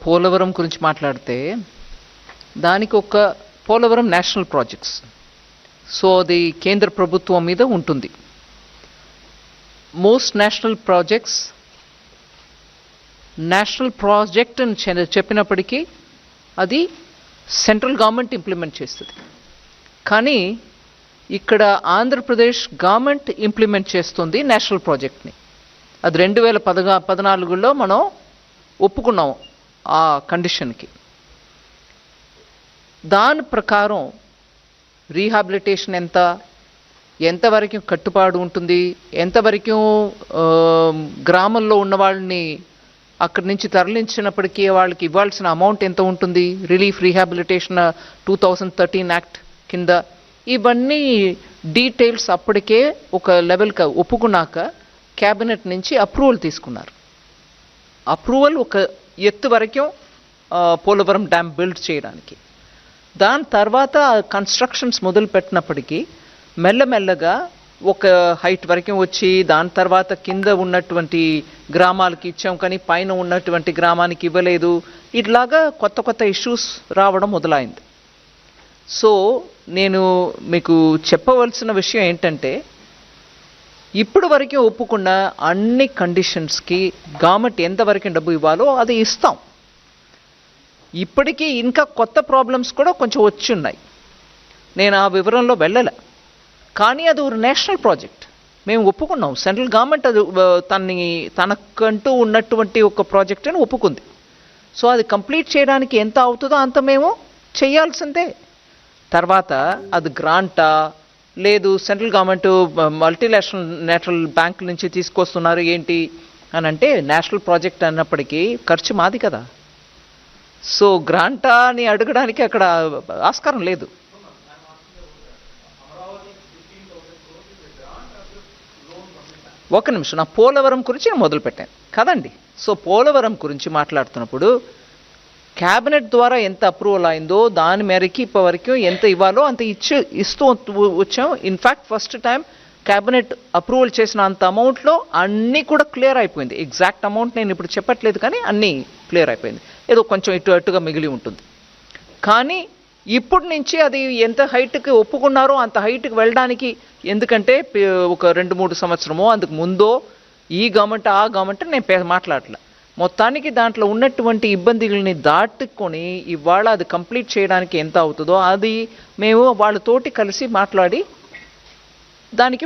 పోలవరం గురించి మాట్లాడితే దానికి ఒక పోలవరం నేషనల్ ప్రాజెక్ట్స్, సో అది కేంద్ర ప్రభుత్వం మీద ఉంటుంది. మోస్ట్ నేషనల్ ప్రాజెక్ట్ అని చెప్పినప్పటికీ అది సెంట్రల్ గవర్నమెంట్ ఇంప్లిమెంట్ చేస్తుంది. కానీ ఇక్కడ ఆంధ్రప్రదేశ్ గవర్నమెంట్ ఇంప్లిమెంట్ చేస్తుంది నేషనల్ ప్రాజెక్ట్ని. అది 2014లో మనం ఒప్పుకున్నాం ఆ కండిషన్కి. దాని ప్రకారం రీహాబిలిటేషన్ ఎంతవరకు కట్టుబాటు ఉంటుంది, ఎంతవరకు గ్రామంలో ఉన్న వాళ్ళని అక్కడి నుంచి తరలించినప్పటికీ వాళ్ళకి ఇవ్వాల్సిన అమౌంట్ ఎంత ఉంటుంది, రిలీఫ్ రీహాబిలిటేషన్ 2013 యాక్ట్ కింద, ఇవన్నీ డీటెయిల్స్ అప్పటికే ఒక లెవెల్కి ఒప్పుకున్నాక క్యాబినెట్ నుంచి అప్రూవల్ తీసుకున్నారు. అప్రూవల్ ఒక ఎత్తు వరకు పోలవరం డ్యామ్ బిల్డ్ చేయడానికి. దాని తర్వాత కన్స్ట్రక్షన్స్ మొదలు పెట్టినప్పటికీ మెల్లమెల్లగా ఒక హైట్ వరకు వచ్చి దాని తర్వాత కింద ఉన్నటువంటి గ్రామాలకి ఇచ్చాం కానీ పైన ఉన్నటువంటి గ్రామానికి ఇవ్వలేదు. ఇట్లాగా కొత్త ఇష్యూస్ రావడం మొదలైంది. సో నేను మీకు చెప్పవలసిన విషయం ఏంటంటే, ఇప్పుడు వరకు ఒప్పుకున్న అన్ని కండిషన్స్కి గవర్నమెంట్ ఎంతవరకు డబ్బు ఇవ్వాలో అది ఇస్తాం. ఇప్పటికీ ఇంకా కొత్త ప్రాబ్లమ్స్ కూడా కొంచెం వచ్చి ఉన్నాయి, నేను ఆ వివరంలో వెళ్ళలే. కానీ అది ఒక నేషనల్ ప్రాజెక్ట్, మేము ఒప్పుకున్నాం. సెంట్రల్ గవర్నమెంట్ అది తనకంటూ ఉన్నటువంటి ఒక ప్రాజెక్ట్ అని ఒప్పుకుంది. సో అది కంప్లీట్ చేయడానికి ఎంత అవుతుందో అంత మేము చేయాల్సిందే. తర్వాత అది గ్రాంటా లేదు సెంట్రల్ గవర్నమెంట్ మల్టీనేషనల్ బ్యాంక్ నుంచి తీసుకొస్తున్నారు ఏంటి అని అంటే, నేషనల్ ప్రాజెక్ట్ అన్నప్పటికీ ఖర్చు మాది కదా. సో గ్రాంటా అని అడగడానికి అక్కడ ఆస్కారం లేదు. ఒక నిమిషం, నా పోలవరం గురించి నేను మొదలుపెట్టాను కదండి. సో పోలవరం గురించి మాట్లాడుతున్నప్పుడు క్యాబినెట్ ద్వారా ఎంత అప్రూవల్ అయిందో దాని మేరకి ఇప్పటివరకు ఎంత ఇవ్వాలో అంత ఇస్తూ వచ్చాం. In fact first time cabinet approval చేసిన అంత అమౌంట్లో అన్నీ కూడా క్లియర్ అయిపోయింది. ఎగ్జాక్ట్ అమౌంట్ నేను ఇప్పుడు చెప్పట్లేదు కానీ అన్నీ క్లియర్ అయిపోయింది. ఏదో కొంచెం అటుగా మిగిలి ఉంటుంది. కానీ ఇప్పటి నుంచి అది ఎంత హైట్కి ఒప్పుకున్నారో అంత హైట్కి వెళ్ళడానికి, ఎందుకంటే ఒక 2-3 సంవత్సరమో అందుకు ముందో ఈ గవర్నమెంట్ ఆ గవర్నమెంట్ నేను మాట్లాడలే. మొత్తానికి దాంట్లో ఉన్నటువంటి ఇబ్బందుల్ని దాటుకొని ఇవాళ అది కంప్లీట్ చేయడానికి ఎంత అవుతుందో అది మేము వాళ్ళతోటి కలిసి మాట్లాడి దానికి